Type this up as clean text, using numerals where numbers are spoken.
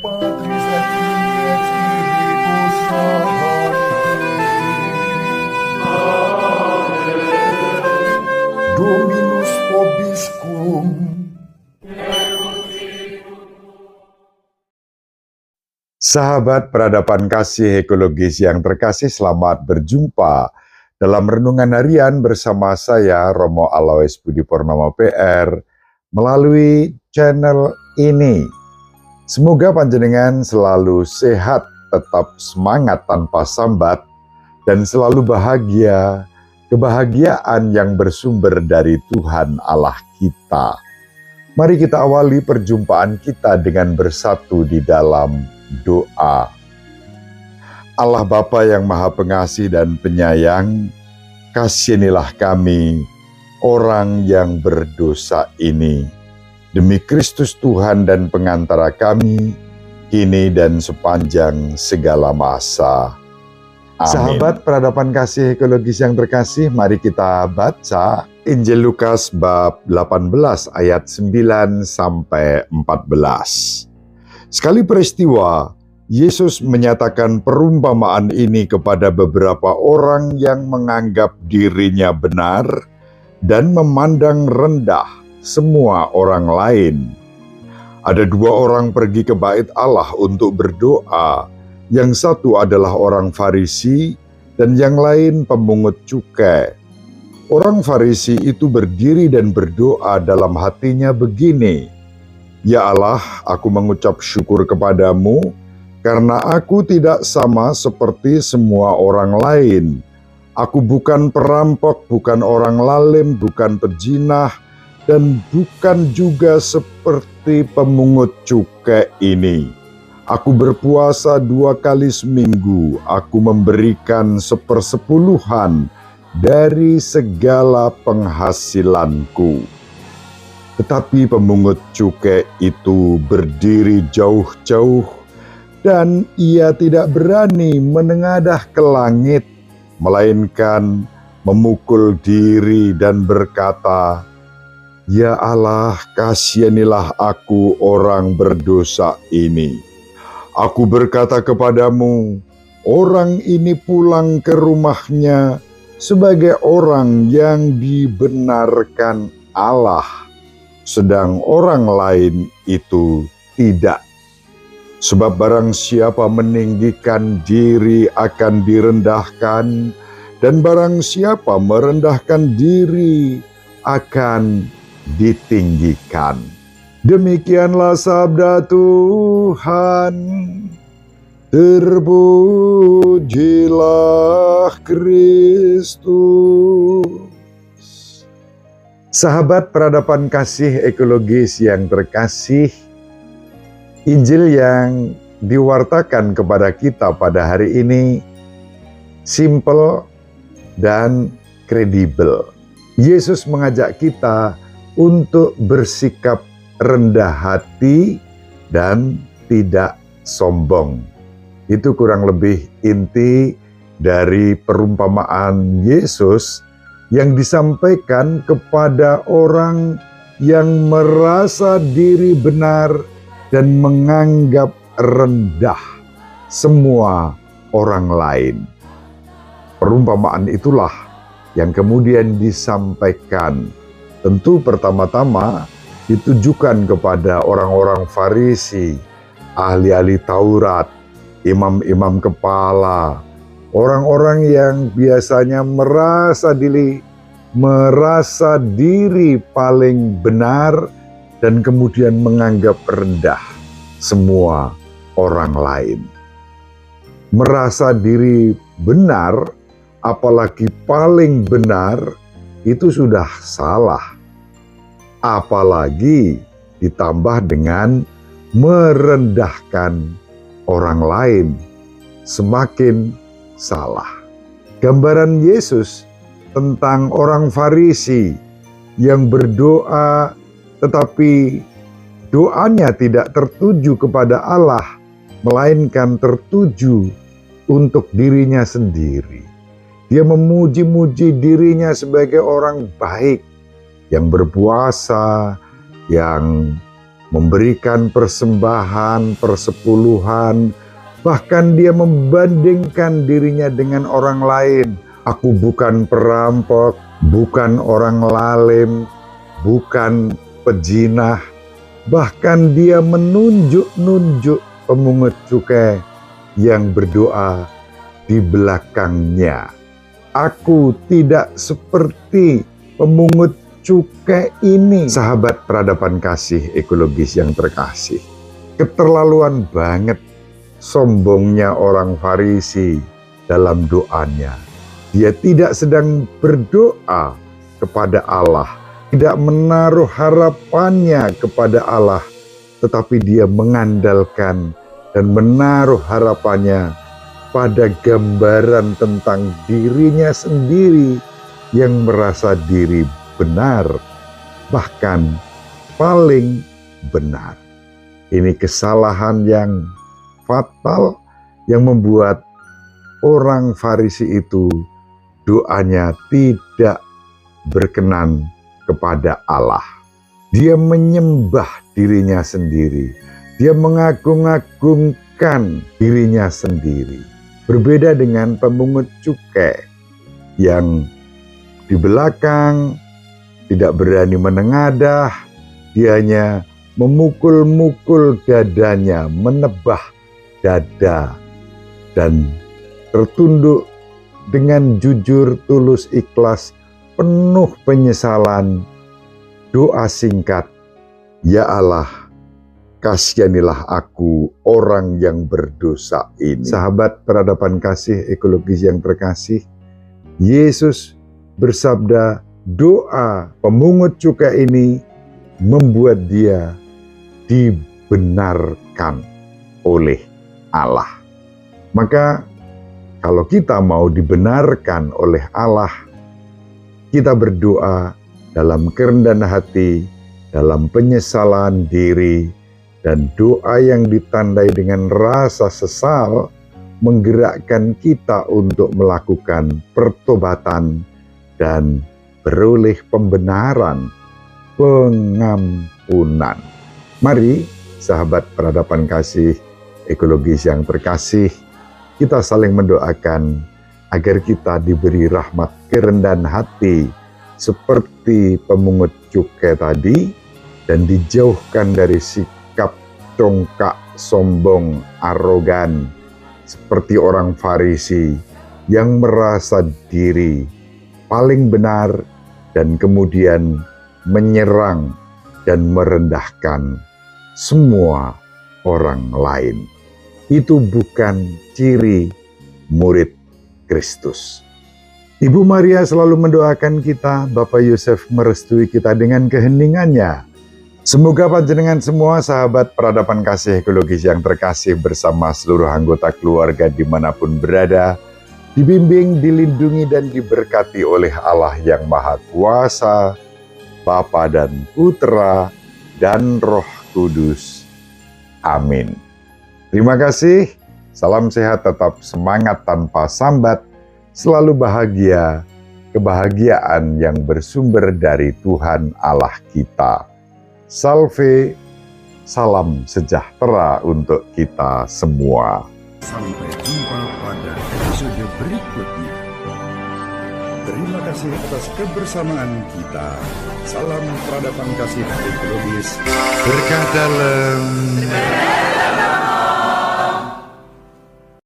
Patris et Filii et Spiritus Sancti. Dominus vobiscum. Sahabat peradaban kasih ekologis yang terkasih, selamat berjumpa dalam renungan harian bersama saya Romo Alois Budi Purnomo PR melalui channel ini. Semoga panjenengan selalu sehat, tetap semangat tanpa sambat, dan selalu bahagia, kebahagiaan yang bersumber dari Tuhan Allah kita. Mari kita awali perjumpaan kita dengan bersatu di dalam doa. Allah Bapa yang Maha Pengasih dan Penyayang, kasihanilah kami, orang yang berdosa ini, demi Kristus Tuhan dan pengantara kami, kini dan sepanjang segala masa. Amin. Sahabat peradaban kasih ekologis yang terkasih, mari kita baca Injil Lukas bab 18 ayat 9 sampai 14. Sekali peristiwa, Yesus menyatakan perumpamaan ini kepada beberapa orang yang menganggap dirinya benar dan memandang rendah semua orang lain. Ada dua orang pergi ke bait Allah untuk berdoa. Yang satu adalah orang Farisi dan yang lain pemungut cukai. Orang Farisi itu berdiri dan berdoa dalam hatinya begini, "Ya Allah, aku mengucap syukur kepadamu karena aku tidak sama seperti semua orang lain. Aku bukan perampok, bukan orang lalim, bukan pejinah, dan bukan juga seperti pemungut cukai ini. Aku berpuasa 2 kali seminggu, aku memberikan 1/10 dari segala penghasilanku." Tetapi pemungut cukai itu berdiri jauh-jauh dan ia tidak berani menengadah ke langit, melainkan memukul diri dan berkata, "Ya Allah, kasihanilah aku orang berdosa ini." Aku berkata kepadamu, orang ini pulang ke rumahnya sebagai orang yang dibenarkan Allah, sedang orang lain itu tidak. Sebab barang siapa meninggikan diri akan direndahkan, dan barang siapa merendahkan diri akan ditinggikan. Demikianlah sabda Tuhan. Terpujilah Kristus. Sahabat peradaban kasih ekologis yang terkasih, Injil yang diwartakan kepada kita pada hari ini simple dan kredibel. Yesus mengajak kita untuk bersikap rendah hati dan tidak sombong. Itu kurang lebih inti dari perumpamaan Yesus yang disampaikan kepada orang yang merasa diri benar dan menganggap rendah semua orang lain. Perumpamaan itulah yang kemudian disampaikan. Tentu pertama-tama ditujukan kepada orang-orang Farisi, ahli-ahli Taurat, imam-imam kepala, orang-orang yang biasanya merasa diri paling benar dan kemudian menganggap rendah semua orang lain. Merasa diri benar, apalagi paling benar, itu sudah salah. Apalagi ditambah dengan merendahkan orang lain, semakin salah. Gambaran Yesus tentang orang Farisi yang berdoa tetapi doanya tidak tertuju kepada Allah, melainkan tertuju untuk dirinya sendiri. Dia memuji-muji dirinya sebagai orang baik, yang berpuasa, yang memberikan persembahan, persepuluhan, bahkan dia membandingkan dirinya dengan orang lain. Aku bukan perampok, bukan orang lalim, bukan pejinah. Bahkan dia menunjuk-nunjuk pemungut cukai yang berdoa di belakangnya. Aku tidak seperti pemungut cukai ini. Sahabat peradaban kasih ekologis yang terkasih, keterlaluan banget sombongnya orang Farisi dalam doanya. Dia tidak sedang berdoa kepada Allah, tidak menaruh harapannya kepada Allah, tetapi dia mengandalkan dan menaruh harapannya pada gambaran tentang dirinya sendiri yang merasa diri benar, bahkan paling benar. Ini kesalahan yang fatal yang membuat orang Farisi itu doanya tidak berkenan kepada Allah. Dia menyembah dirinya sendiri. Dia mengagung-agungkan dirinya sendiri. Berbeda dengan pemungut cukai yang di belakang tidak berani menengadah, dia hanya memukul-mukul dadanya, menebah dada, dan tertunduk dengan jujur, tulus, ikhlas, penuh penyesalan, doa singkat, "Ya Allah, kasihanilah aku orang yang berdosa ini." Sahabat peradaban kasih ekologis yang terkasih, Yesus bersabda, doa pemungut cukai ini membuat dia dibenarkan oleh Allah. Maka kalau kita mau dibenarkan oleh Allah, kita berdoa dalam kerendahan hati, dalam penyesalan diri, dan doa yang ditandai dengan rasa sesal menggerakkan kita untuk melakukan pertobatan dan beroleh pembenaran, pengampunan. Mari, sahabat peradaban kasih ekologis yang terkasih, kita saling mendoakan agar kita diberi rahmat kerendahan hati seperti pemungut cukai tadi, dan dijauhkan dari sikap congkak, sombong, arogan seperti orang Farisi yang merasa diri paling benar dan kemudian menyerang dan merendahkan semua orang lain. Itu bukan ciri murid Kristus. Ibu Maria selalu mendoakan kita, Bapak Yosef merestui kita dengan keheningannya. Semoga panjenengan semua sahabat peradaban kasih ekologis yang terkasih bersama seluruh anggota keluarga dimanapun berada, dibimbing, dilindungi, dan diberkati oleh Allah yang Maha Kuasa, Bapa dan Putra dan Roh Kudus. Amin. Terima kasih, salam sehat, tetap semangat tanpa sambat, selalu bahagia, kebahagiaan yang bersumber dari Tuhan Allah kita. Salve, salam sejahtera untuk kita semua. Sampai jumpa pada episode berikutnya. Terima kasih atas kebersamaan kita. Salam peradaban kasih ekologis. Berkah dalam